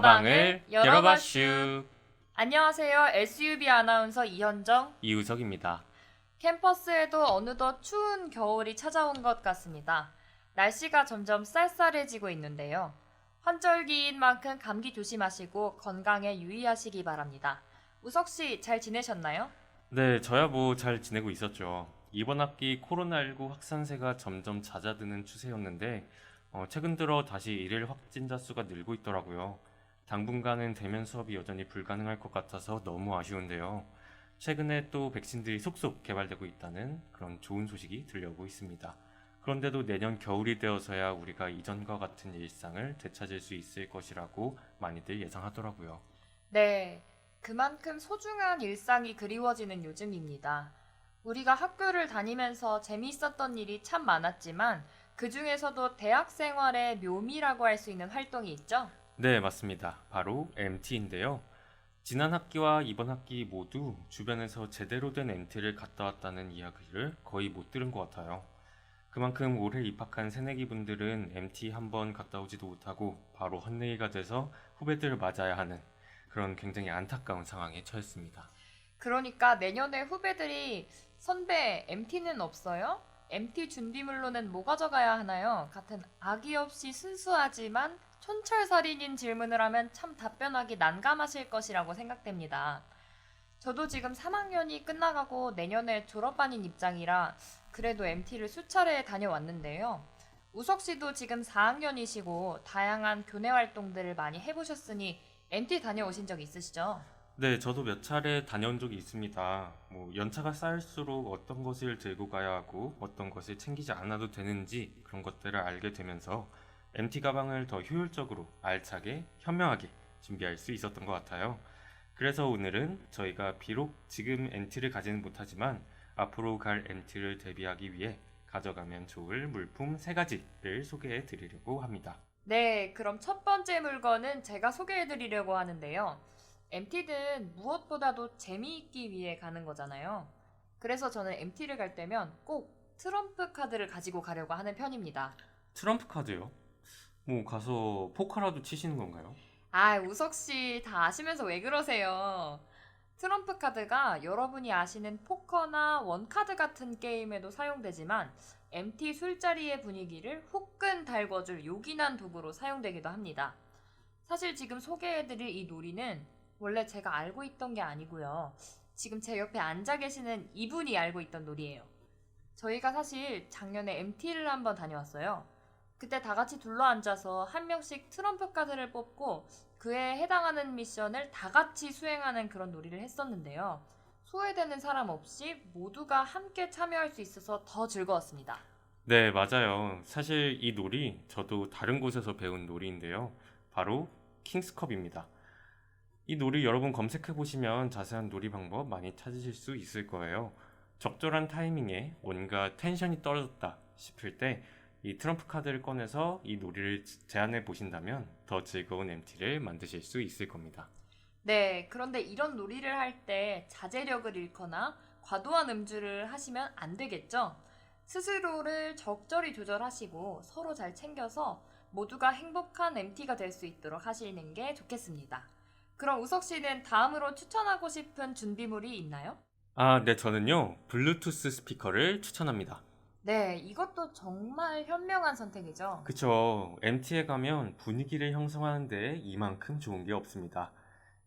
가방을 열어봐슈. 안녕하세요. SUB 아나운서 이현정. 이우석입니다. 캠퍼스에도 어느덧 추운 겨울이 찾아온 것 같습니다. 날씨가 점점 쌀쌀해지고 있는데요. 환절기인 만큼 감기 조심하시고 건강에 유의하시기 바랍니다. 우석 씨 잘 지내셨나요? 네, 저야 뭐 잘 지내고 있었죠. 이번 학기 코로나19 확산세가 점점 잦아드는 추세였는데 최근 들어 다시 일일 확진자 수가 늘고 있더라고요. 당분간은 대면 수업이 여전히 불가능할 것 같아서 너무 아쉬운데요. 최근에 또 백신들이 속속 개발되고 있다는 그런 좋은 소식이 들려오고 있습니다. 그런데도 내년 겨울이 되어서야 우리가 이전과 같은 일상을 되찾을 수 있을 것이라고 많이들 예상하더라고요. 네, 그만큼 소중한 일상이 그리워지는 요즘입니다. 우리가 학교를 다니면서 재미있었던 일이 참 많았지만 그 중에서도 대학 생활의 묘미라고 할 수 있는 활동이 있죠? 네, 맞습니다. 바로 MT인데요. 지난 학기와 이번 학기 모두 주변에서 제대로 된 MT를 갔다 왔다는 이야기를 거의 못 들은 것 같아요. 그만큼 올해 입학한 새내기 분들은 MT 한 번 갔다 오지도 못하고 바로 헛내기가 돼서 후배들을 맞아야 하는 그런 굉장히 안타까운 상황에 처했습니다. 그러니까 내년에 후배들이 선배 MT는 없어요? MT 준비물로는 뭐 가져가야 하나요? 같은 악의 없이 순수하지만 촌철살인인 질문을 하면 참 답변하기 난감하실 것이라고 생각됩니다. 저도 지금 3학년이 끝나가고 내년에 졸업반인 입장이라 그래도 MT를 수차례 다녀왔는데요. 우석 씨도 지금 4학년이시고 다양한 교내 활동들을 많이 해보셨으니 MT 다녀오신 적 있으시죠? 네, 저도 몇 차례 다녀온 적이 있습니다. 연차가 쌓일수록 어떤 것을 들고 가야 하고 어떤 것을 챙기지 않아도 되는지 그런 것들을 알게 되면서 MT 가방을 더 효율적으로, 알차게, 현명하게 준비할 수 있었던 것 같아요. 그래서 오늘은 저희가 비록 지금 MT를 가지는 못하지만 앞으로 갈 MT를 대비하기 위해 가져가면 좋을 물품 3가지를 소개해 드리려고 합니다. 네, 그럼 첫 번째 물건은 제가 소개해 드리려고 하는데요. MT는 무엇보다도 재미있기 위해 가는 거잖아요. 그래서 저는 MT를 갈 때면 꼭 트럼프 카드를 가지고 가려고 하는 편입니다. 트럼프 카드요? 가서 포커라도 치시는 건가요? 아, 우석 씨 다 아시면서 왜 그러세요? 트럼프 카드가 여러분이 아시는 포커나 원카드 같은 게임에도 사용되지만 MT 술자리의 분위기를 후끈 달궈줄 요긴한 도구로 사용되기도 합니다. 사실 지금 소개해드릴 이 놀이는 원래 제가 알고 있던 게 아니고요. 지금 제 옆에 앉아 계시는 이분이 알고 있던 놀이예요. 저희가 사실 작년에 MT를 한번 다녀왔어요. 그때 다 같이 둘러앉아서 한 명씩 트럼프 카드를 뽑고 그에 해당하는 미션을 다 같이 수행하는 그런 놀이를 했었는데요. 소외되는 사람 없이 모두가 함께 참여할 수 있어서 더 즐거웠습니다. 네, 맞아요. 사실 이 놀이 저도 다른 곳에서 배운 놀이인데요. 바로 킹스컵입니다. 이 놀이 여러분 검색해 보시면 자세한 놀이 방법 많이 찾으실 수 있을 거예요. 적절한 타이밍에 뭔가 텐션이 떨어졌다 싶을 때 이 트럼프 카드를 꺼내서 이 놀이를 제안해 보신다면 더 즐거운 MT를 만드실 수 있을 겁니다. 네, 그런데 이런 놀이를 할 때 자제력을 잃거나 과도한 음주를 하시면 안 되겠죠? 스스로를 적절히 조절하시고 서로 잘 챙겨서 모두가 행복한 MT가 될 수 있도록 하시는 게 좋겠습니다. 그럼 우석 씨는 다음으로 추천하고 싶은 준비물이 있나요? 아, 네, 저는요, 블루투스 스피커를 추천합니다. 네, 이것도 정말 현명한 선택이죠. 그쵸. MT에 가면 분위기를 형성하는데 이만큼 좋은 게 없습니다.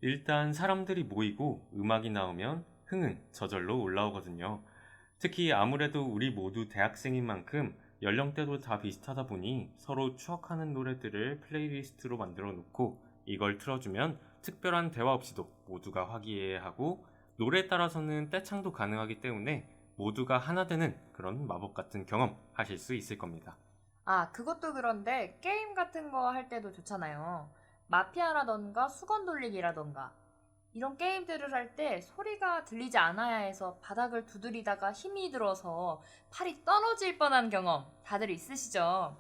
일단 사람들이 모이고 음악이 나오면 흥은 저절로 올라오거든요. 특히 아무래도 우리 모두 대학생인 만큼 연령대도 다 비슷하다 보니 서로 추억하는 노래들을 플레이리스트로 만들어 놓고 이걸 틀어주면 특별한 대화 없이도 모두가 화기애애하고 노래에 따라서는 떼창도 가능하기 때문에 모두가 하나 되는 그런 마법 같은 경험 하실 수 있을 겁니다. 아, 그것도 그런데 게임 같은 거 할 때도 좋잖아요. 마피아라던가 수건 돌리기라던가 이런 게임들을 할 때 소리가 들리지 않아야 해서 바닥을 두드리다가 힘이 들어서 팔이 떨어질 뻔한 경험 다들 있으시죠?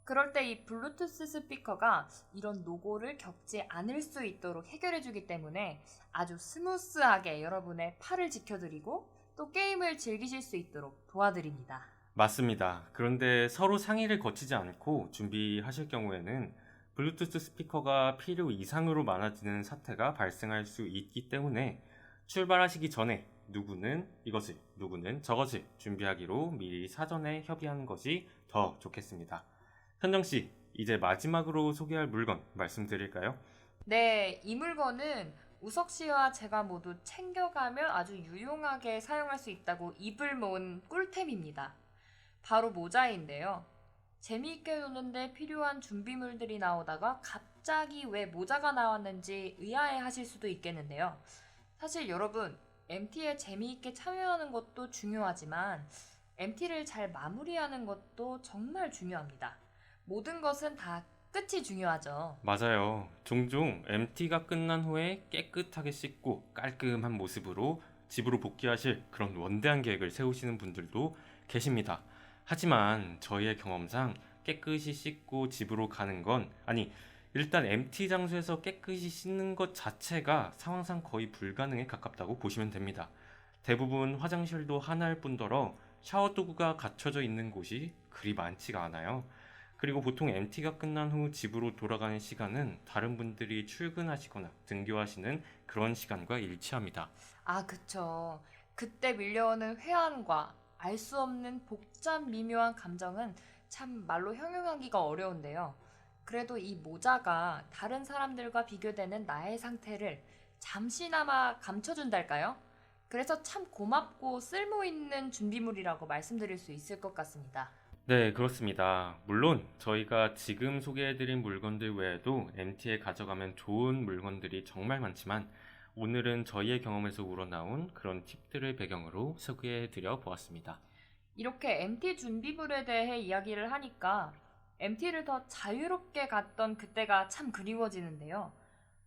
그럴 때 이 블루투스 스피커가 이런 노고를 겪지 않을 수 있도록 해결해주기 때문에 아주 스무스하게 여러분의 팔을 지켜드리고 또 게임을 즐기실 수 있도록 도와드립니다. 맞습니다. 그런데 서로 상의를 거치지 않고 준비하실 경우에는 블루투스 스피커가 필요 이상으로 많아지는 사태가 발생할 수 있기 때문에 출발하시기 전에 누구는 이것을, 누구는 저것을 준비하기로 미리 사전에 협의하는 것이 더 좋겠습니다. 현정씨, 이제 마지막으로 소개할 물건 말씀드릴까요? 네, 이 물건은 우석 씨와 제가 모두 챙겨가면 아주 유용하게 사용할 수 있다고 입을 모은 꿀템입니다. 바로 모자인데요. 재미있게 노는데 필요한 준비물들이 나오다가 갑자기 왜 모자가 나왔는지 의아해 하실 수도 있겠는데요. 사실 여러분, MT에 재미있게 참여하는 것도 중요하지만 MT를 잘 마무리하는 것도 정말 중요합니다. 모든 것은 다 끝이 중요하죠. 맞아요. 종종 MT가 끝난 후에 깨끗하게 씻고 깔끔한 모습으로 집으로 복귀하실 그런 원대한 계획을 세우시는 분들도 계십니다. 하지만 저희의 경험상 깨끗이 씻고 집으로 가는 건, 아니, 일단 MT 장소에서 깨끗이 씻는 것 자체가 상황상 거의 불가능에 가깝다고 보시면 됩니다. 대부분 화장실도 하나일 뿐더러 샤워 도구가 갖춰져 있는 곳이 그리 많지가 않아요. 그리고 보통 MT가 끝난 후 집으로 돌아가는 시간은 다른 분들이 출근하시거나 등교하시는 그런 시간과 일치합니다. 아, 그쵸. 그때 밀려오는 회한과 알 수 없는 복잡 미묘한 감정은 참 말로 형용하기가 어려운데요. 그래도 이 모자가 다른 사람들과 비교되는 나의 상태를 잠시나마 감춰준달까요? 그래서 참 고맙고 쓸모있는 준비물이라고 말씀드릴 수 있을 것 같습니다. 네, 그렇습니다. 물론 저희가 지금 소개해드린 물건들 외에도 MT에 가져가면 좋은 물건들이 정말 많지만 오늘은 저희의 경험에서 우러나온 그런 팁들을 배경으로 소개해드려 보았습니다. 이렇게 MT 준비물에 대해 이야기를 하니까 MT를 더 자유롭게 갔던 그때가 참 그리워지는데요.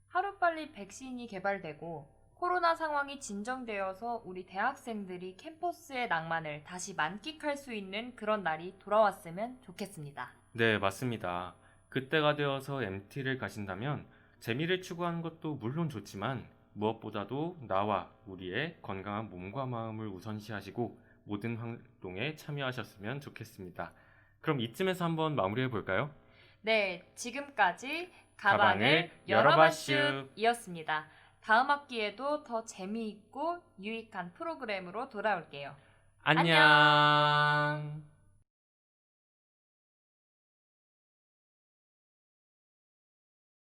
하루빨리 백신이 개발되고 코로나 상황이 진정되어서 우리 대학생들이 캠퍼스의 낭만을 다시 만끽할 수 있는 그런 날이 돌아왔으면 좋겠습니다. 네, 맞습니다. 그때가 되어서 MT를 가신다면 재미를 추구하는 것도 물론 좋지만 무엇보다도 나와 우리의 건강한 몸과 마음을 우선시하시고 모든 활동에 참여하셨으면 좋겠습니다. 그럼 이쯤에서 한번 마무리해 볼까요? 네, 지금까지 가방을 가방을 열어봐슈. 열어봐슈이었습니다. 다음 학기에도 더 재미있고 유익한 프로그램으로 돌아올게요. 안녕. 안녕.